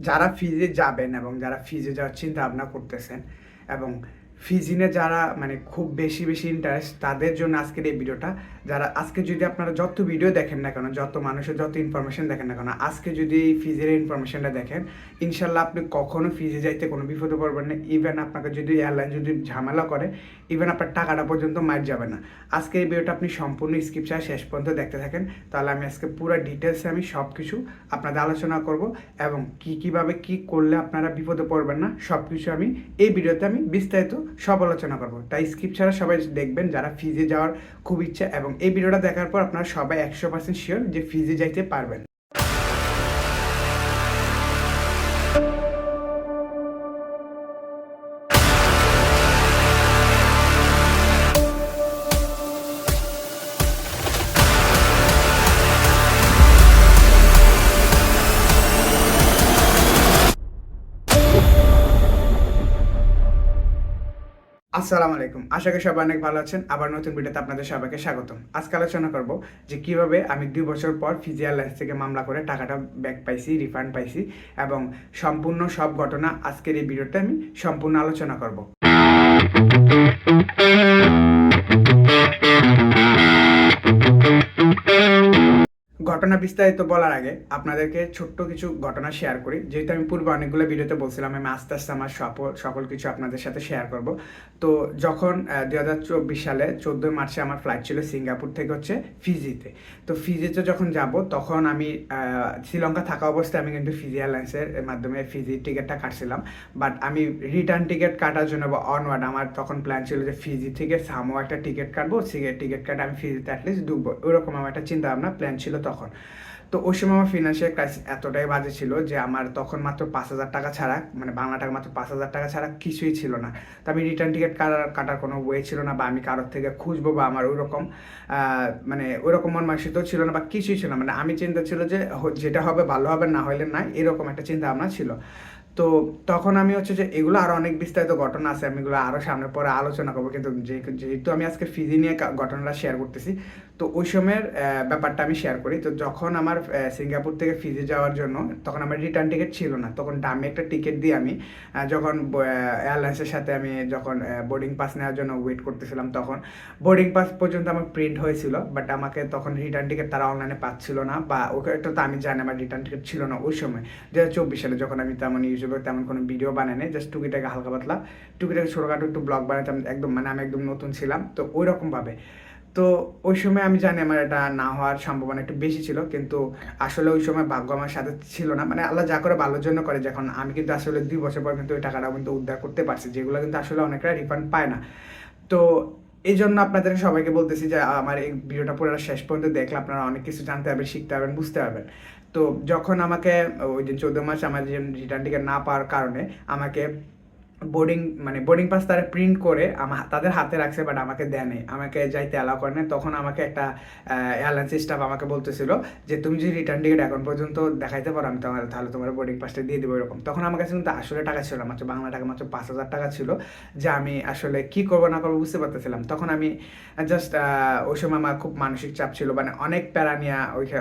যারা ফিজে যাবেন এবং যারা ফিজে যাওয়ার চিন্তা ভাবনা করতেছেন এবং ফিজিনে যারা মানে খুব বেশি বেশি ইন্টারেস্ট, তাদের জন্য আজকের এই ভিডিওটা। যারা আজকে যদি আপনারা যত ভিডিও দেখেন না কেন, যত মানুষের যত ইনফরমেশন দেখেন না কেন, আজকে যদি এই ফিজের ইনফরমেশনটা দেখেন, ইনশাল্লাহ আপনি কখনো ফিজে যাইতে কোনো বিপদে পড়বেন না। ইভেন আপনাকে যদি এয়ারলাইন যদি ঝামেলা করে, ইভেন আপনার টাকাটা পর্যন্ত মার যাবে না। আজকে এই ভিডিওটা আপনি সম্পূর্ণ স্কিপ ছাড়া শেষ পর্যন্ত দেখতে থাকেন, তাহলে আমি আজকে পুরো ডিটেলসে আমি সব কিছু আপনাদের আলোচনা করব এবং কীভাবে কী করলে আপনারা বিপদে পড়বেন না, সব কিছু আমি এই ভিডিওতে আমি বিস্তারিত সব আলোচনা করবো। তাই স্কিপ ছাড়া সবাই দেখবেন যারা ফিজে যাওয়ার খুব ইচ্ছা, এবং এই ভিডিওটা দেখার পর আপনারা সবাই 100% শিওর যে ফিজে যাইতে পারবেন। আসসালামু আলাইকুম, আশা করি সবাই অনেক ভালো আছেন। আবার নতুন ভিডিওতে আপনাদের সবাইকে স্বাগতম। আজকে আলোচনা করব যে কিভাবে আমি 2 বছর পর ফিজি এয়ারলাইন্স থেকে মামলা করে টাকাটা ব্যাক পাইছি, রিফান্ড পাইছি, এবং সম্পূর্ণ সব ঘটনা আজকের এই ভিডিওতে আমি সম্পূর্ণ আলোচনা করব। ঘটনা বিস্তারিত বলার আগে আপনাদেরকে ছোট্ট কিছু ঘটনা শেয়ার করি। যেহেতু আমি পূর্বে অনেকগুলো ভিডিওতে বলছিলাম আমি আস্তে আস্তে আমার সকল কিছু আপনাদের সাথে শেয়ার করব। তো যখন 2024 সালে 14 মার্চে আমার ফ্লাইট ছিল সিঙ্গাপুর থেকে হচ্ছে ফিজিতে। তো ফিজিতে যখন যাব তখন আমি শ্রীলঙ্কা থাকা অবস্থায় আমি কিন্তু ফিজি এয়ারলাইন্সের মাধ্যমে ফিজি টিকিটটা কাটছিলাম। বাট আমি রিটার্ন টিকিট কাটার জন্য বা অনওয়ার্ড আমার তখন প্ল্যান ছিল যে ফিজি থেকে সামো একটা টিকিট কাটবো, টিকিট কাটে আমি ফিজিতে অ্যাটলিস্ট ঢুকবো, ওইরকম আমার একটা চিন্তা ভাবনা প্ল্যান ছিল তখন। তো ওই সময় আমার ফিনান্সিয়াল ক্রাইসিস এতটাই বাজে ছিল যে আমার তখন মাত্র 5,000 টাকা ছাড়া, মানে বাংলা টাকা মাত্র 5,000 টাকা ছাড়া কিছুই ছিল না। তো আমি রিটার্ন টিকিট কাটার কোনো ওয়ে ছিল না, বা আমি কারোর থেকে খুঁজবো, বা আমার ওইরকম মানে ওইরকম মন মানসিকতাও ছিল না, বা কিছুই ছিল না। মানে আমি চিন্তা ছিল যে যেটা হবে ভালো হবে, না হলে নাই, এরকম একটা চিন্তা ভাবনা ছিল। তো তখন আমি হচ্ছে যে এগুলো আরও অনেক বিস্তারিত ঘটনা আছে, আমি এগুলো আরও সামনে পরে আলোচনা করবো, কিন্তু যেহেতু আমি আজকে ফিজি নিয়ে ঘটনাটা শেয়ার করতেছি, তো ওই সময়ের ব্যাপারটা আমি শেয়ার করি। তো যখন আমার সিঙ্গাপুর থেকে ফিজি যাওয়ার জন্য, তখন আমার রিটার্ন টিকিট ছিল না। তখন দামি একটা টিকিট দিয়ে আমি যখন এয়ারলাইন্সের সাথে আমি যখন বোর্ডিং পাস নেওয়ার জন্য ওয়েট করতেছিলাম, তখন বোর্ডিং পাস পর্যন্ত আমার প্রিন্ট হয়েছিল, বাট আমাকে তখন রিটার্ন টিকিট তারা অনলাইনে পাচ্ছিল না, বা ওকে তো আমি জানি আমার রিটার্ন টিকিট ছিল না ওই সময়। 2024 সালে যখন আমি তেমন ইউটিউবে তেমন কোনো ভিডিও বানাই নাই, জাস্ট টুকিটাকে হালকা পাতলা টুকিটাকে ছোটোখাটো একটু ব্লগ বানাতাম একদম, মানে আমি একদম নতুন ছিলাম তো ওই রকমভাবে। তো ওই সময় আমি জানি আমার এটা না হওয়ার সম্ভাবনা একটু বেশি ছিল, কিন্তু আসলে ওই সময় ভাগ্য আমার সাথে ছিল না। মানে আল্লাহ যা করে ভালোর জন্য করে, যখন আমি কিন্তু আসলে 2 বছর পর কিন্তু ওই টাকাটা কিন্তু উদ্ধার করতে পারছি, যেগুলো কিন্তু আসলে অনেকটা রিফান্ড পায় না। তো এই জন্য আপনাদের সবাইকে বলতেছি যে আমার এই ভিডিওটা পুরো শেষ পর্যন্ত দেখলে আপনারা অনেক কিছু জানতে পারবেন, শিখতে পারবেন, বুঝতে পারবেন। তো যখন আমাকে ওই দিন 14 মার্চ আমার যে রিটার্ন টিকিট না পাওয়ার কারণে আমাকে বোর্ডিং পাস তারা প্রিন্ট করে তাদের হাতে রাখছে, বাট আমাকে দেয় নেই, আমাকে যাইতে অ্যালাউ করে না। তখন আমাকে একটা এয়ারলাইন্স স্টাফ আমাকে বলতেছিল যে তুমি যদি রিটার্ন টিকিট এখন পর্যন্ত দেখাইতে পারো, আমি তাহলে তোমার বোর্ডিং পাসটা দিয়ে দেবো এরকম। তখন আমার কাছে কিন্তু আসলে টাকা ছিল না, মাত্র বাংলা টাকা মাত্র 5,000 টাকা ছিল, যা আমি আসলে কি করবো না করবো বুঝতে পারতেছিলাম। তখন আমি জাস্ট ওই সময় আমার খুব মানসিক চাপ ছিল, মানে অনেক প্যারা নিয়ে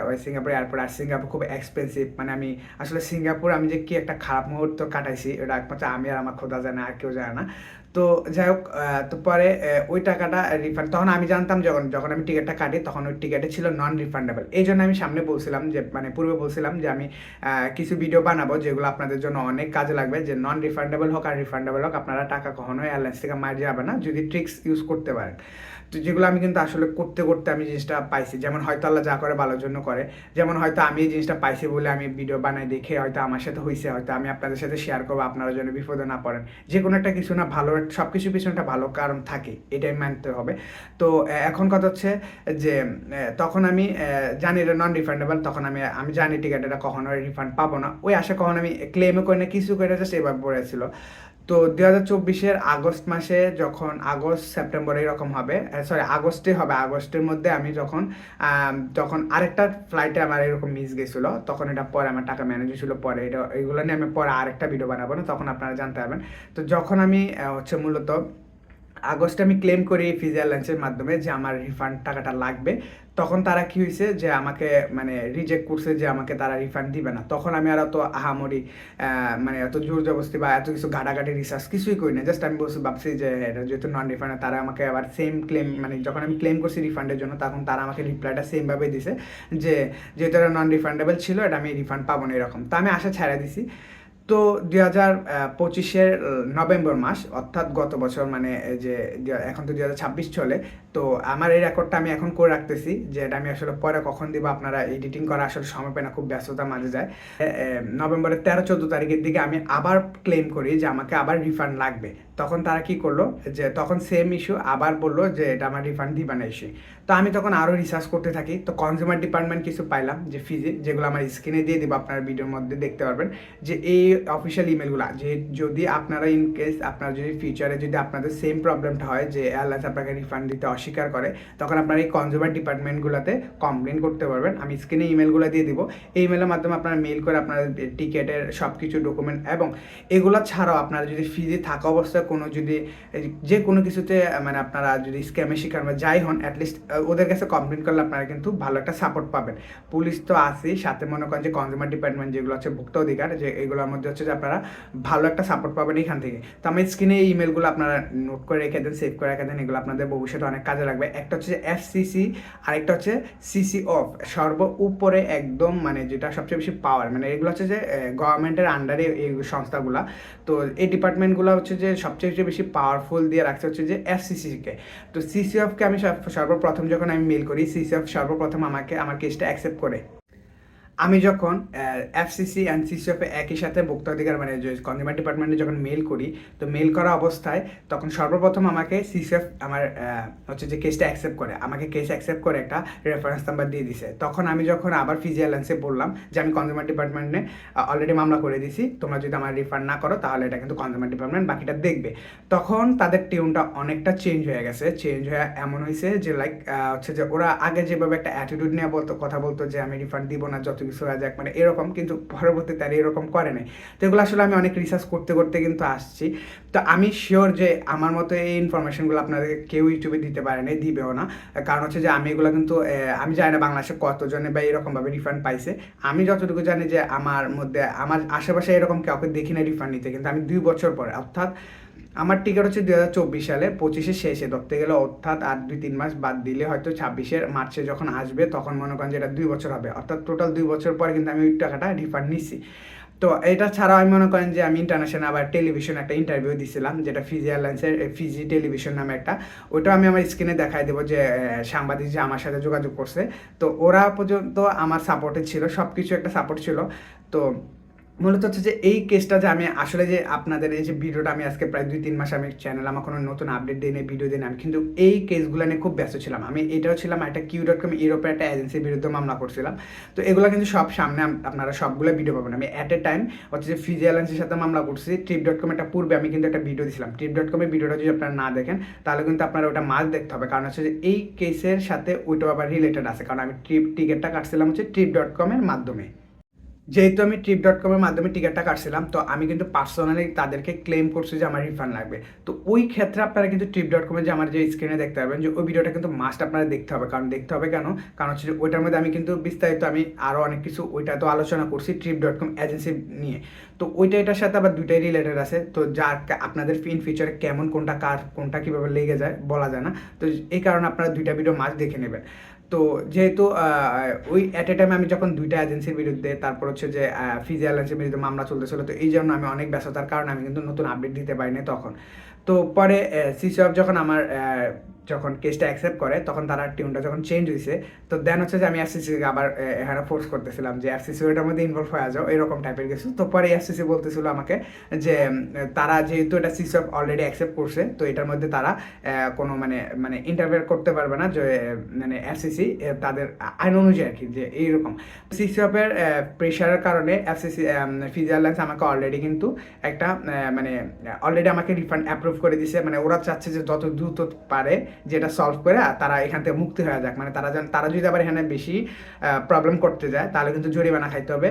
ওই সিঙ্গাপুর এয়ারপোর্ট। আর সিঙ্গাপুর খুব এক্সপেন্সিভ, মানে আমি আসলে সিঙ্গাপুর আমি যে কি একটা খারাপ মুহূর্ত কাটাইছি এটা একমাত্র আমি আর আমার খোদা জানে, আর কেউ জানে না। তো যাই হোক, তো পরে ওই টাকাটা রিফান্ড, তখন আমি জানতাম যখন যখন আমি টিকিটটা কাটি তখন ওই টিকিটে ছিল নন রিফান্ডেবল। এই জন্য আমি সামনে বলছিলাম যে, মানে পূর্বে বলছিলাম যে আমি কিছু ভিডিও বানাবো যেগুলো আপনাদের জন্য অনেক কাজে লাগবে, যে নন রিফান্ডেবল হোক আর রিফান্ডেবল হোক, আপনারা টাকা কখনোই এয়ারলাইন্স থেকে মার যাবে না যদি ট্রিক্স ইউজ করতে পারেন। তো যেগুলো আমি কিন্তু আসলে করতে করতে আমি জিনিসটা পাইছি, যেমন হয়তো আল্লাহ যা করে ভালোর জন্য করে, যেমন হয়তো আমি এই জিনিসটা পাইছি বলে আমি ভিডিও বানাই দেখে হয়তো আমার সাথে হয়েছে, হয়তো আমি আপনাদের সাথে শেয়ার করবো, আপনারা যেন বিপদে না পড়েন। যে কোনো একটা কিছু না ভালো, সব কিছুর পিছনে একটা ভালো কারণ থাকে, এটাই মানতে হবে। তো এখন কথা হচ্ছে যে তখন আমি জানি এটা নন রিফান্ডেবল, তখন আমি জানি টিকিট এটা কখনো রিফান্ড পাবো না, ওই আশা কখনো আমি ক্লেমও করি না, কিছু করে জাস্ট এবার পড়েছিল। তো 2024-এর আগস্ট মাসে যখন আগস্ট সেপ্টেম্বর এরকম হবে, সরি আগস্টে হবে, আগস্টের মধ্যে আমি যখন আরেকটা ফ্লাইটে আমার এরকম মিস গেছিলো, তখন এটা পরে আমার টাকা ম্যানেজ হয়েছিল, পরে এগুলো নিয়ে আমি পরে আরেকটা ভিডিও বানাবো না, তখন আপনারা জানতে পারবেন। তো যখন আমি হচ্ছে মূলত আগস্টে আমি ক্লেম করি ফিজি এয়ারলাইন্সের মাধ্যমে যে আমার রিফান্ড টাকাটা লাগবে। তখন তারা কি হয়েছে যে আমাকে মানে রিজেক্ট করছে, যে আমাকে তারা রিফান্ড দিবে না। তখন আমি আর অত আহামরি মানে এত জোর জবরদস্তি বা এত কিছু ঘাটাঘাটি রিসার্চ কিছুই করি না। জাস্ট আমি ভাবছি যে এটা যেহেতু নন রিফান্ড, তারা আমাকে আবার সেম ক্লেম, মানে যখন আমি ক্লেম করছি রিফান্ডের জন্য তখন তারা আমাকে রিপ্লাইটা সেমভাবে দিছে যে যেহেতু এটা নন রিফান্ডেবল ছিল, এটা আমি রিফান্ড পাবো না এরকম। তো আমি আশা ছাড়া দিছি। তো 2025-এর নভেম্বর মাস, অর্থাৎ গত বছর, মানে যে এখন তো 2026 চলে, তো আমার এই রেকর্ডটা আমি এখন করে রাখতেছি যে এটা আমি আসলে পরে কখন দিব, আপনারা এডিটিং করা আসলে সময় পায় না, খুব ব্যস্ততার মাঝে যায়। নভেম্বরের 13-14 তারিখের দিকে আমি আবার ক্লেম করি যে আমাকে আবার রিফান্ড লাগবে। তখন তারা কি করলো যে তখন সেম ইস্যু আবার বললো যে এটা আমার রিফান্ড দিবা না ইস্যু। তো আমি তখন আরও রিসার্চ করতে থাকি। তো কনজিউমার ডিপার্টমেন্ট কিছু পাইলাম যে ফিজি, যেগুলো আমার স্ক্রিনে দিয়ে দিব, আপনার ভিডিওর মধ্যে দেখতে পারবেন যে এই অফিসিয়াল ইমেলগুলো, যে যদি আপনারা ইন কেস আপনার যদি ফিউচারে যদি আপনাদের সেম প্রবলেমটা হয় যে এয়ারলাইন্স আপনাকে রিফান্ড দিতে অস্বীকার করে, তখন আপনারা এই কনজিউমার ডিপার্টমেন্টগুলোতে কমপ্লেন করতে পারবেন। আমি স্ক্রিনে ইমেলগুলো দিয়ে দিব। এই ইমেলের মাধ্যমে আপনারা মেল করে আপনার টিকেটের সব কিছু ডকুমেন্ট, এবং এগুলো ছাড়াও আপনারা যদি ফিজি থাকা অবস্থায় কোনো যদি যে কোনো কিছুতে মানে আপনারা যদি স্ক্যামের শিকার বা যাই হন, অ্যাটলিস্ট ওদের কাছে কমপ্লেন করলে আপনারা কিন্তু ভালো একটা সাপোর্ট পাবেন। পুলিশ তো আছেই, সাথে মনে করেন যে কনজিউমার ডিপার্টমেন্ট যেগুলো হচ্ছে ভোক্তা অধিকার, যে এগুলোর মধ্যে হচ্ছে যে আপনারা ভালো একটা সাপোর্ট পাবেন এখান থেকে। তো আমার স্ক্রিনে এই ইমেলগুলো আপনারা নোট করে রেখে দেন, সেভ করে রেখে দেন, এগুলো আপনাদের ভবিষ্যতে অনেক কাজে লাগবে। একটা হচ্ছে এফসিসি, আরেকটা হচ্ছে সিসি অফ, সর্ব উপরে একদম, মানে যেটা সবচেয়ে বেশি পাওয়ার, মানে এগুলো হচ্ছে যে গভর্নমেন্টের আন্ডারে এই সংস্থাগুলা। তো এই ডিপার্টমেন্টগুলো হচ্ছে যে সবচেয়ে বেশি পাওয়ারফুল দিয়ে রাখছে হচ্ছে যে এফসিসিকে। তো সিসি অফকে আমি সর্বপ্রথম যখন আমি মেল করি, সিসি অফ সর্বপ্রথম আমাকে আমার কেসটা অ্যাকসেপ্ট করে। আমি যখন এফসিসি অ্যান্ড সিসিএফে একই সাথে ভোক্তাধিকার মানে যে কনজিউমার ডিপার্টমেন্টে যখন মেল করি, তো মেল করা অবস্থায় তখন সর্বপ্রথম আমাকে সিসিএফ আমার হচ্ছে যে কেসটা অ্যাকসেপ্ট করে, আমাকে কেস অ্যাকসেপ্ট করে একটা রেফারেন্স নাম্বার দিয়ে দিছে। তখন আমি যখন আবার ফিজি এয়ারলাইন্সে বললাম যে আমি কনজিউমার ডিপার্টমেন্টে অলরেডি মামলা করে দিছি, তোমরা যদি আমার রিফান্ড না করো তাহলে এটা কিন্তু কনজিউমার ডিপার্টমেন্ট বাকিটা দেখবে। তখন তাদের টিউনটা অনেকটা চেঞ্জ হয়ে গেছে। চেঞ্জ হয়ে এমন হয়েছে যে লাইক হচ্ছে যে ওরা আগে যেভাবে একটা অ্যাটিটিউড নিয়ে কথা বলতো যে আমি রিফান্ড দিব না যত কিছু হয়ে যাক, মানে এরকম, কিন্তু পরবর্তীতে আর এরকম করে নাই। তো এগুলো আসলে আমি অনেক রিসার্চ করতে করতে কিন্তু আসছি। তো আমি শিওর যে আমার মতো এই ইনফরমেশনগুলো আপনাদেরকে কেউ ইউটিউবে দিতে পারে না, দিবেও না। কারণ হচ্ছে যে আমি এগুলো কিন্তু আমি জানি না বাংলাদেশে কতজনে বা এরকমভাবে রিফান্ড পাইছে। আমি যতটুকু জানি যে আমার মধ্যে, আমার আশেপাশে এরকম কাউকে দেখি না রিফান্ড নিতে, কিন্তু আমি 2 বছর পরে, অর্থাৎ আমার টিকিট হচ্ছে 2024 সালে 25-এর শেষে ধরতে গেলে, অর্থাৎ আর 2-3 মাস বাদ দিলে হয়তো 26-এর মার্চে যখন আসবে, তখন মনে করেন যে এটা 2 বছর হবে, অর্থাৎ টোটাল 2 বছর পরে কিন্তু আমি ওই টাকাটা রিফান্ড নিচ্ছি। তো এটা ছাড়াও আমি মনে করেন যে আমি ইন্টারন্যাশনাল আবার টেলিভিশন একটা ইন্টারভিউ দিছিলাম, যেটা ফিজি এয়ারলাইন্সের ফিজি টেলিভিশন নামে একটা, ওটাও আমি আমার স্ক্রিনে দেখাই দেবো যে সাংবাদিক যে আমার সাথে যোগাযোগ করছে, তো ওরা পর্যন্ত আমার সাপোর্টে ছিল, সব কিছু একটা সাপোর্ট ছিল। তো মূলত হচ্ছে যে এই কেসটা যে আমি আসলে যে আপনাদের এই যে ভিডিওটা আমি আজকে প্রায় 2-3 মাস আমি চ্যানেল আমার কোনো নতুন আপডেট দিই, ভিডিও দিই, আমি কিন্তু এই কেসগুলো নিয়ে খুব ব্যস্ত ছিলাম। আমি এটাও ছিলাম একটা কিউ.কম ইউরোপের একটা এজেন্সির বিরুদ্ধে মামলা করছিলাম। তো এগুলো কিন্তু সব সামনে আপনারা সবগুলো ভিডিও পাবেন। আমি অ্যাট এ টাইম হচ্ছে যে ফিজি এয়ারলাইন্সের সাথে মামলা করছি। ট্রিপ.কম একটা পূর্বে আমি কিন্তু একটা ভিডিও দিয়েছিলাম। ট্রিপ.কমের ভিডিওটা যদি আপনারা না দেখেন তাহলে কিন্তু আপনারা ওটা মাস্ট দেখতে হবে, কারণ হচ্ছে যে এই কেসের সাথে ওইটাও আবার রিলেটেড আছে, কারণ আমি টিকিটটা কাটছিলাম হচ্ছে ট্রিপ.কমের মাধ্যমে। যেহেতু আমি ট্রিপ.কমের মাধ্যমে টিকিটটা কাটছিলাম, তো আমি কিন্তু পার্সোনালি তাদেরকে ক্লেম করছি যে আমার রিফান্ড লাগবে। তো ওই ক্ষেত্রে আপনারা কিন্তু ট্রিপ.কমের যে আমার যে স্ক্রিনে দেখতে পাবেন যে ওই ভিডিওটা কিন্তু মাস্ট আপনারা দেখতে হবে। কারণ দেখতে হবে কেন, কারণ হচ্ছে যে ওইটার মধ্যে আমি কিন্তু বিস্তারিত আমি আরও অনেক কিছু ওইটা তো আলোচনা করছি ট্রিপ.কম এজেন্সি নিয়ে। তো ওইটা এটার সাথে আবার দুইটাই রিলেটেড আছে। তো যার আপনাদের ইন ফিউচারে কেমন কোনটা কার কোনটা কীভাবে লেগে যায় বলা যায় না, তো এই কারণে আপনারা দুইটা ভিডিও মাস্ট দেখে নেবেন। তো যেহেতু ওই অ্যাট এ টাইমে আমি যখন দুইটা এজেন্সির বিরুদ্ধে, তারপর হচ্ছে যে ফিজি এয়ারলাইন্সের বিরুদ্ধে মামলা চলতেছিল, তো এই জন্য আমি অনেক ব্যস্ততার কারণে আমি কিন্তু নতুন আপডেট দিতে পারিনি তখন। তো পরে সিসিএফ যখন আমার যখন কেসটা অ্যাকসেপ্ট করে, তখন তারা টিউনটা যখন চেঞ্জ হয়েছে, তো দেন হচ্ছে যে আমি এফসিসিকে আবার এখানে ফোর্স করতেছিলাম যে এফসিসি ওইটার মধ্যে ইনভলভ হয়ে যাও, এরকম টাইপের কিছু। তো পরে এফসিসি বলতেছিল আমাকে যে তারা যেহেতু এটা সিসিএফ অলরেডি অ্যাকসেপ্ট করছে, তো এটার মধ্যে তারা কোনো মানে ইন্টারফেয়ার করতে পারবে না, যে মানে এফসিসি তাদের আইন অনুযায়ী আর কি, যে এইরকম সিসিএফের প্রেশারের কারণে এফসিসি ফিজি এয়ারলাইন্স আমাকে অলরেডি কিন্তু একটা মানে অলরেডি আমাকে রিফান্ড অ্যাপ্রুভ করে দিছে। মানে ওরা চাচ্ছে যে যত দ্রুত পারে যেটা সলভ করে তারা এখান থেকে মুক্তি হয়ে যাক, মানে তারা যদি আবার এখানে বেশি প্রবলেম করতে যায় তাহলে কিন্তু জরিমানা খাইতে হবে।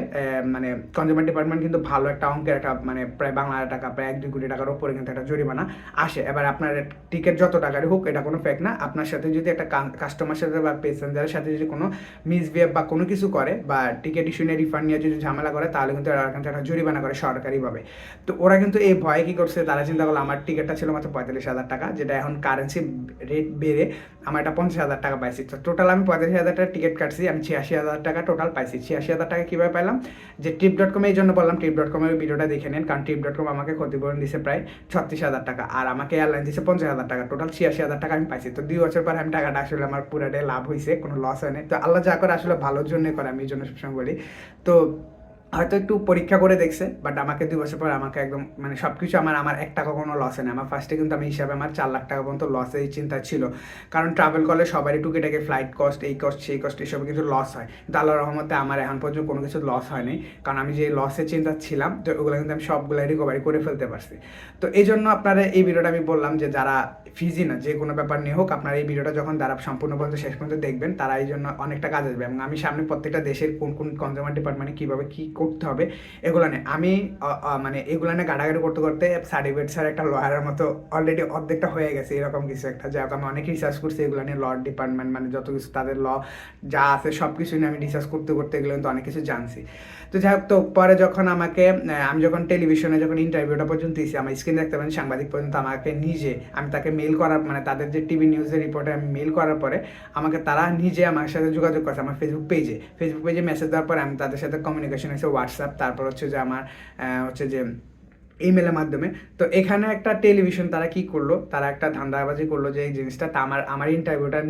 মানে কনজিউমার ডিপার্টমেন্ট কিন্তু ভালো একটা অঙ্কের একটা মানে প্রায় বাংলা টাকা প্রায় 1-2 কোটি টাকার উপরে কিন্তু একটা জরিমানা আসে। এবার আপনার টিকিট যত টাকারই হোক এটা কোনো ফেক না, আপনার সাথে যদি একটা কাস্টমার সাথে বা প্যাসেঞ্জারের সাথে যদি কোনো মিসবিহেভ বা কোনো কিছু করে বা টিকিট ইস্যু নিয়ে রিফান্ড নিয়ে যদি ঝামেলা করে তাহলে কিন্তু এরা কিন্তু একটা জরিমানা করে সরকারিভাবে। তো ওরা কিন্তু এই ভয়ে কী করছে, তারা চিন্তা করলো আমার টিকিটটা ছিল মাত্র 45,000 টাকা, যেটা এখন কারেন্সি রেট বেড়ে আমার এটা 50,000 টাকা পাইছি। তো টোটাল আমি 45,000 টাকা টিকিট কাটছি, আমি 86,000 টাকা টোটাল পাইছি। 86,000 টাকা কীভাবে পাইলাম, যে trip.com এই জন্য বললাম, trip.com এর ভিডিওটা দেখে নেন, কারণ trip.com আমাকে ক্ষতিপূরণ দিছে প্রায় 36,000 টাকা আর আমাকে এয়ারলাইন দিছে 50,000 টাকা, টোটাল 86,000 টাকা আমি পাইছি। তো 2 বছর পর আমি টাকাটা আসলে আমার পুরাটাই লাভ হয়েছে, কোনো লস হয় নাই। তো আল্লাহ যা করে আসলে ভালোর জন্যই করে, আমি এই জন্য সবসময় বলি। তো হয়তো একটু পরীক্ষা করে দেখছে, বাট আমাকে 2 বছর পর আমাকে একদম মানে সব কিছু আমার 1 টাকা কোনো লসে নেই। আমার ফার্স্টে কিন্তু আমি হিসাবে আমার 4 লাখ টাকা পর্যন্ত লসের চিন্তা ছিল, কারণ ট্রাভেল করলে সবারই টুকিটাকি ফ্লাইট কস্ট, এই কস্ট সেই কস্ট এসব কিন্তু লস হয়, কিন্তু আল্লাহর রহমতে আমার এখন পর্যন্ত কোনো কিছু লস হয়নি, কারণ আমি যে লসের চিন্তা ছিলাম তো ওগুলো কিন্তু আমি সবগুলো রিকভারি করে ফেলতে পারছি। তো এই জন্য আপনারা এই ভিডিওটা আমি বললাম যে যারা ফিজি না যে কোনো ব্যাপার নিয়ে হোক, আপনারা এই ভিডিওটা যখন যারা সম্পূর্ণ পর্যন্ত শেষ পর্যন্ত দেখবেন তারা এই জন্য অনেকটা কাজ আসবে, এবং আমি সামনে প্রত্যেকটা দেশের কোন কোন কনজিউমার ডিপার্টমেন্টে কীভাবে কী করতে হবে এগুলো নিয়ে আমি মানে এগুলো নিয়ে গাড়াগাড়ি করতে করতে সার্টিফিকেট স্যার একটা লয়ারের মতো অলরেডি অর্ধেকটা হয়ে গেছে, এরকম কিছু একটা। যাই হোক, আমি অনেক রিসার্চ করছি এগুলো নিয়ে, ল ডিপার্টমেন্ট মানে যত কিছু তাদের ল যা আছে সব কিছু নিয়ে আমি রিসার্চ করতে করতে এগুলো কিন্তু অনেক কিছু জানছি। তো যাই হোক, তো পরে যখন আমাকে আমি যখন টেলিভিশনে যখন ইন্টারভিউটা পর্যন্ত দিয়েছি, আমার স্ক্রিন দেখতে পারেন সাংবাদিক পর্যন্ত আমাকে নিজে, আমি তাকে মেল করার মানে তাদের যে টিভি নিউজের রিপোর্টে আমি মেল করার পরে আমাকে তারা নিজে আমার সাথে যোগাযোগ করছে আমার ফেসবুক পেজে মেসেজ দেওয়ার পরে আমি তাদের সাথে কমিউনিকেশন হয়েছে হোয়াটসঅ্যাপ, তারপর হচ্ছে যে আমার হচ্ছে যে ইমেলের মাধ্যমে। তো এখানে একটা টেলিভিশন তারা কি করলো, তারা একটা ধান্দাবাজি করলো যে এই জিনিসটা তা আমার ইন্টারভিউটা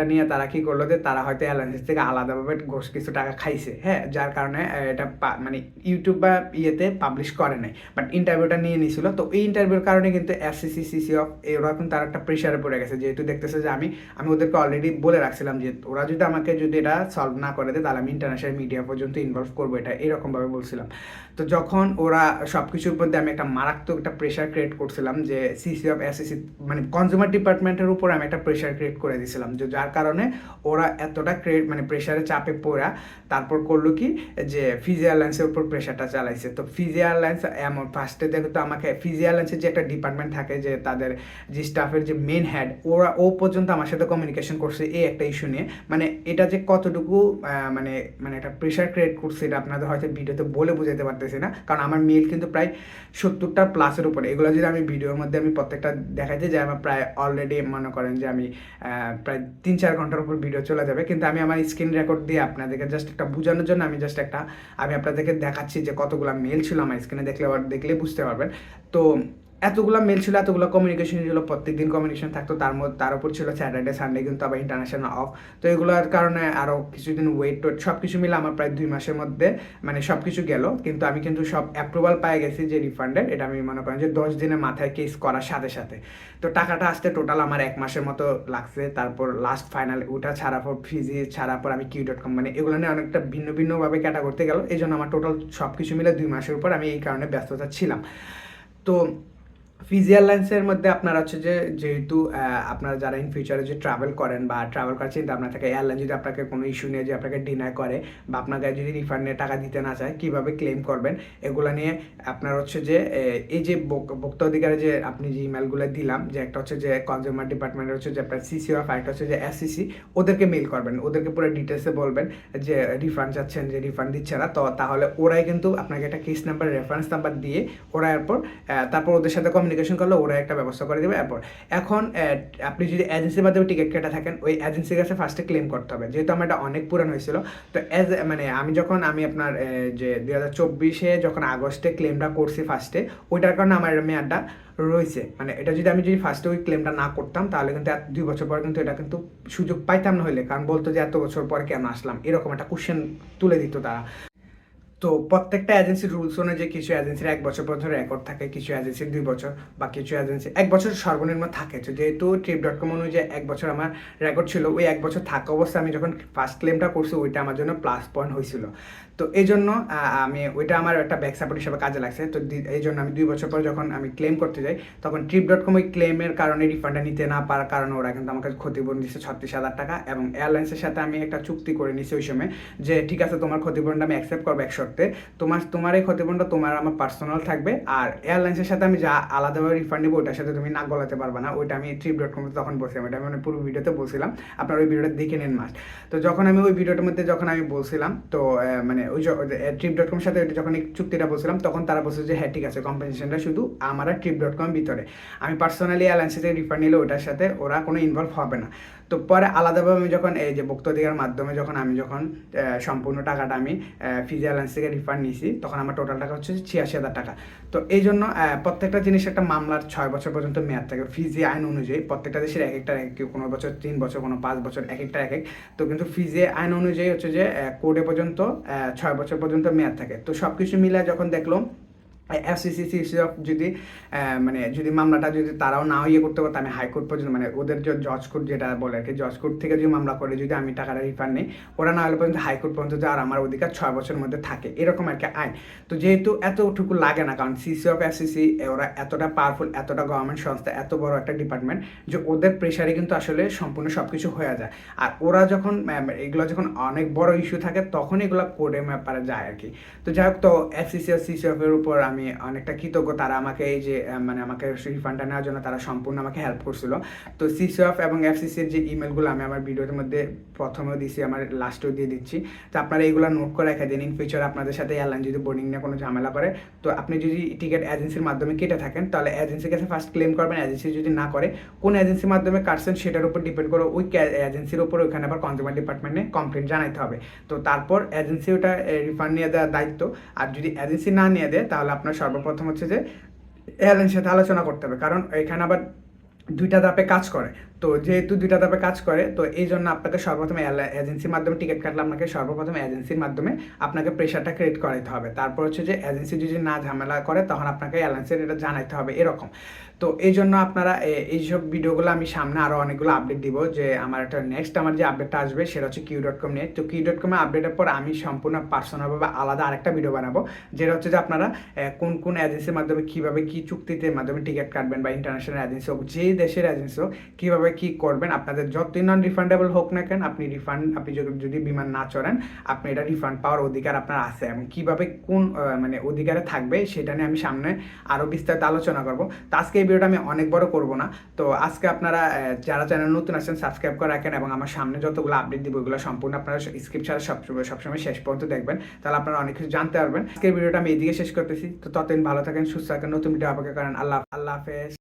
নিয়ে তারা কি করলো যে তারা হয়তো এয়ারলাইন্স থেকে আলাদাভাবে কিছু টাকা খাইছে, হ্যাঁ, যার কারণে এটা মানে ইউটিউব বা ইয়েতে পাবলিশ করে নাই, বাট ইন্টারভিউটা নিয়ে নিয়েছিল। তো এই ইন্টারভিউর কারণে কিন্তু FCC CC ওরা কিন্তু তার একটা প্রেশারে পড়ে গেছে, যেহেতু দেখতেছে যে আমি ওদেরকে অলরেডি বলে রাখছিলাম যে ওরা যদি আমাকে যদি এটা সলভ না করে দেয় তাহলে আমি ইন্টারন্যাশনাল মিডিয়া পর্যন্ত ইনভলভ করবো, এটা এরকমভাবে বলছিলাম। তো যখন ওরা সব কিছুর মধ্যে আমি একটা মারাত্মক একটা প্রেশার ক্রিয়েট করছিলাম, যে CC মানে কনজিউমার ডিপার্টমেন্টের উপর আমি একটা প্রেশার ক্রিয়েট করে দিয়েছিলাম, যে যার কারণে ওরা এতটা মানে প্রেশারে চাপে পড়া তারপর করলো কি যে ফিজি এয়ারলাইন্সের উপর প্রেশারটা চালাইছে। তো ফিজি এয়ারলাইন্স এমন ফার্স্টে দেখো তো আমাকে ফিজি এয়ারলাইন্সের যে একটা ডিপার্টমেন্ট থাকে, যে তাদের যে স্টাফের যে মেন হেড, ও পর্যন্ত আমার সাথে কমিউনিকেশন করছে এই একটা ইস্যু নিয়ে। মানে এটা যে কতটুকু মানে একটা প্রেশার ক্রিয়েট করছে এটা আপনাদের হয়তো ভিডিওতে বলে বুঝাতে পারতেছি না, কারণ আমার মেল কিন্তু প্রায় 70টা প্লাসের উপরে। এগুলো যদি আমি ভিডিওর মধ্যে আমি প্রত্যেকটা দেখাইতে যাই আমার প্রায় অলরেডি মনে করেন যে আমি প্রায় 3-4 ঘন্টার উপর ভিডিও চলে যাবে, কিন্তু আমি আমার স্ক্রিন রেকর্ড দিয়ে আপনাদেরকে জাস্ট একটা বোঝানোর জন্য আমি আপনাদেরকে দেখাচ্ছি যে কতগুলো মেল ছিল আমার স্ক্রিনে, দেখলে বুঝতে পারবেন। তো এতগুলো মেল ছিল, এতগুলো কমিউনিকেশন ছিল, প্রত্যেকদিন কমিউনিকেশন থাকতো, তার উপর ছিল স্যাটারডে সানডে কিন্তু আবার ইন্টারন্যাশনাল অফ। তো এগুলোর কারণে আরও কিছুদিন ওয়েট সব কিছু মিলে আমার প্রায় 2 মাসের মধ্যে মানে সব কিছু গেল, কিন্তু আমি কিন্তু সব অ্যাপ্রুভাল পেয়ে গেছি যে রিফান্ডের, এটা আমি মনে করেন যে 10 দিনের মাথায় কেস করার সাথে সাথে। তো টাকাটা আসতে টোটাল আমার 1 মাসের মতো লাগছে। তারপর লাস্ট ফাইনাল ওটা ছাড়া পর ফিজি ছাড়া পর আমি Q.com মানে এগুলো নিয়ে অনেকটা ভিন্নভাবে ক্যাটা করতে গেল, এই জন্য আমার টোটাল সব কিছু মিলে 2 মাসের উপর আমি এই কারণে ব্যস্ততা ছিলাম। তো ফিজি এয়ারলাইন্সের মধ্যে আপনারা হচ্ছে যে যেহেতু আপনারা যারা ইন ফিউচারে যে ট্রাভেল করেন বা ট্রাভেল করার চিন্তা আপনার থাকে, এয়ারলাইন যদি আপনাকে কোনো ইস্যু নিয়ে যে আপনাকে ডিনাই করে বা আপনাকে যদি রিফান্ড নিয়ে টাকা দিতে না চায়, কীভাবে ক্লেম করবেন এগুলো নিয়ে আপনার হচ্ছে যে এই যে ভোক্তা অধিকারে যে আপনি যে ইমেলগুলো দিলাম, যে একটা হচ্ছে যে কনজিউমার ডিপার্টমেন্টের হচ্ছে যে আপনার CCOF, একটা হচ্ছে যে FCC, ওদেরকে মেল করবেন, ওদেরকে পুরো ডিটেলসে বলবেন যে রিফান্ড চাচ্ছেন, যে রিফান্ড দিচ্ছে না, তো তাহলে ওরাই কিন্তু আপনাকে একটা কেস নাম্বার রেফারেন্স নাম্বার দিয়ে ওরা তারপর ওদের সাথে কমিউনিকেশন করলে ওরা একটা ব্যবস্থা করে দেবে। এখন আপনি যদি এজেন্সির মাধ্যমে টিকিট কেটে থাকেন, ওই এজেন্সির কাছে ফার্স্টে ক্লেম করতে হবে, যেহেতু আমার এটা অনেক পুরান হয়েছিল। তো মানে আমি আপনার যে 2024 যখন আগস্টে ক্লেমটা করছি ফার্স্টে, ওইটার কারণে আমার মেয়াদটা রয়েছে। মানে এটা যদি আমি ফার্স্টে ওই ক্লেমটা না করতাম তাহলে কিন্তু 2 বছর পর কিন্তু এটা কিন্তু সুযোগ পাইতাম না, হইলে কারণ বলতো যে এত বছর পর কেন আসলাম, এরকম একটা কোশ্চেন তুলে দিত তারা। তো প্রত্যেকটা এজেন্সির রুলস অনুযায়ী কিছু এজেন্সির 1 বছর পর্যন্ত রেকর্ড থাকে, কিছু এজেন্সির 2 বছর, বা কিছু এজেন্সি 1 বছর সর্বনিম্ন থাকে। তো যেহেতু Trip.com অনুযায়ী 1 বছর আমার রেকর্ড ছিল, ওই 1 বছর থাকা অবস্থায় আমি যখন ফার্স্ট ক্লেমটা করছি ওইটা আমার জন্য প্লাস পয়েন্ট হয়েছিল। তো এই জন্য আমি ওইটা আমার একটা ব্যাক সাপোর্ট হিসেবে কাজে লাগছে। তো এই জন্য আমি 2 বছর পর যখন আমি ক্লেম করতে যাই, তখন Trip.com ওই ক্লেমের কারণে রিফান্ডটা নিতে না পারার কারণে ওরা কিন্তু আমাকে ক্ষতিপূরণ দিচ্ছে 36,000 টাকা। এবং এয়ারলাইন্সের সাথে আমি একটা চুক্তি করে নিছি ওই সময় যে ঠিক আছে তোমার ক্ষতিপূরণটা আমি অ্যাকসেপ্ট করবো এক শর্তে, তোমার এই ক্ষতিপূরণটা তোমার আমার পার্সোনাল থাকবে, আর এয়ারলাইন্সের সাথে আমি যা আলাদাভাবে রিফান্ড নিবো ওটার সাথে তুমি না গলাতে পারবে না। ওইটা আমি Trip.com তখন বলছিলাম, ওইটা আমি মানে পুরো ভিডিওতে বলছিলাম, আপনারা ওই ভিডিওটা দেখে নিন মাস্ট। তো যখন আমি ওই ভিডিওটার মধ্যে যখন আমি বলছিলাম, তো মানে ওই Trip.com সাথে যখন এই চুক্তিটা বলছিলাম, তখন তারা বলছে যে হ্যাঁ ঠিক আছে, কম্পেনসেশনটা শুধু আমার আর Trip.com ভিতরে, আমি পার্সোনালি এয়ারলাইন্সের থেকে রিফান্ড নিলে ওটার সাথে ওরা কোনো ইনভলভ হবে না। তো পরে আলাদাভাবে আমি যখন এই যে ভোক্তাধিকার মাধ্যমে যখন সম্পূর্ণ টাকাটা আমি ফিজি এয়ারলাইন্স থেকে রিফান্ড নিয়েছি, তখন আমার টোটাল টাকা হচ্ছে 86,000 টাকা। তো এই জন্য প্রত্যেকটা জিনিস একটা মামলার 6 বছর পর্যন্ত মেয়াদ থাকে ফিজি আইন অনুযায়ী। প্রত্যেকটা দেশের এক একটা কোনো বছর 3 বছর, কোনো 5 বছর, এক একটা এক এক। তো কিন্তু ফিজি আইন অনুযায়ী হচ্ছে যে কোর্টে পর্যন্ত 6 বছর পর্যন্ত মেয়াদ থাকে। তো সব কিছু মিলে যখন দেখলো এফসিসি সিসিএফ যদি মানে যদি মামলাটা যদি তারাও নাও করতে পারতো, আমি হাইকোর্ট পর্যন্ত মানে ওদের যে জজ কোর্ট যেটা বলে আর কি, জজ কোর্ট থেকে যদি মামলা করে যদি আমি টাকাটা রিফান্ড নিই, ওরা না হলে পর্যন্ত হাইকোর্ট পর্যন্ত যাওয়ার আমার অধিকার 6 বছরের মধ্যে থাকে, এরকম আর কি আইন। তো যেহেতু এতটুকু লাগে না, কারণ সিসিএফ এফসিসি ওরা এতটা পাওয়ারফুল, এতটা গভর্নমেন্ট সংস্থা, এত বড় একটা ডিপার্টমেন্ট, যে ওদের প্রেশারে কিন্তু আসলে সম্পূর্ণ সব কিছু হয়ে যায়। আর ওরা যখন এগুলো যখন অনেক বড় ইস্যু থাকে, তখন এগুলো কোর্টের ব্যাপারে যায় আর কি। তো যাই হোক, তো এফসিসি আর সিসিএফ এর উপর আমি অনেকটা কৃতজ্ঞ, তারা আমাকে এই যে মানে আমাকে রিফান্ডটা নেওয়ার জন্য তারা সম্পূর্ণ আমাকে হেল্প করছিল। তো সিসিএফ এবং এফসিসির যে ইমেলগুলো আমি আমার ভিডিওর মধ্যে প্রথমেও দিয়েছি, আমার লাস্টেও দিয়ে দিচ্ছি। তো আপনারা এইগুলো নোট করে রেখে দিন, ইন ফিউচার আপনাদের সাথে এয়ারলাইন যদি বোর্ডিং নিয়ে কোনো ঝামেলা করে, তো আপনি যদি টিকিট এজেন্সির মাধ্যমে কেটে থাকেন, তাহলে এজেন্সির কাছে ফার্স্ট ক্লেম করবেন। এজেন্সি যদি না করে, কোন এজেন্সির মাধ্যমে কাটছেন সেটার উপর ডিপেন্ড করে ওই এজেন্সির উপর ওইখানে আবার কনজিউমার ডিপার্টমেন্টে কমপ্লেন জানাইতে হবে। তো তারপর এজেন্সি ওটা রিফান্ড নিয়ে দেওয়ার দায়িত্ব। আর যদি এজেন্সি না নিয়ে দেয়, তাহলে আপনার সর্বপ্রথম হচ্ছে যে এয়ারলাইনের সাথে আলোচনা করতে হবে, কারণ এখানে আবার 2টা ধাপে কাজ করে। তো যেহেতু 2টা ধাপে কাজ করে, তো এই জন্য আপনাকে সর্বপ্রথমে এজেন্সির মাধ্যমে টিকিট কাটলে আপনাকে সর্বপ্রথম এজেন্সির মাধ্যমে আপনাকে প্রেশারটা ক্রিয়েট করাইতে হবে। তারপর হচ্ছে যে এজেন্সি যদি না ঝামেলা করে, তখন আপনাকে এয়ারলাইন্সের এটা জানাইতে হবে, এরকম। তো এই জন্য আপনারা এইসব ভিডিওগুলো আমি সামনে আরও অনেকগুলো আপডেট দিব, যে আমার একটা নেক্সট আমার যে আপডেটটা আসবে সেটা হচ্ছে Q.com নিয়ে। তো Q.com এ আপডেটের পর আমি সম্পূর্ণ পার্সোনালভাবে আলাদা আরেকটা ভিডিও বানাবো, যেটা হচ্ছে যে আপনারা কোন কোন এজেন্সির মাধ্যমে কীভাবে কী চুক্তিতে মাধ্যমে টিকিট কাটবেন, বা ইন্টারন্যাশনাল এজেন্সি হোক, যেই দেশের এজেন্সি হোক, কীভাবে কী করবেন। আপনাদের যতই নন রিফান্ডেবল হোক না কেন, আপনি যদি বিমান না চড়েন, আপনি এটা রিফান্ড পাওয়ার অধিকার আপনার আছে, এবং কীভাবে কোন মানে অধিকারে থাকবে সেটা নিয়ে আমি সামনে আরও বিস্তারিত আলোচনা করবো। তো আজকে এই ভিডিওটা আমি অনেক বড় করব না। তো আজকে আপনারা যারা চ্যানেল নতুন আছেন সাবস্ক্রাইব করে রাখেন, এবং আমার সামনে যতগুলো আপডেট দিব ওগুলো সম্পূর্ণ আপনারা স্কিপ ছাড়া সবসময় শেষ পর্যন্ত দেখবেন, তাহলে আপনারা অনেক কিছু জানতে পারবেন। আজকের ভিডিওটা আমি এইদিকে শেষ করতেছি। তো ততদিন ভালো থাকেন, সুস্থ থাকেন, নতুন ভিডিও অপেক্ষা করেন। আল্লাহ হাফেজ।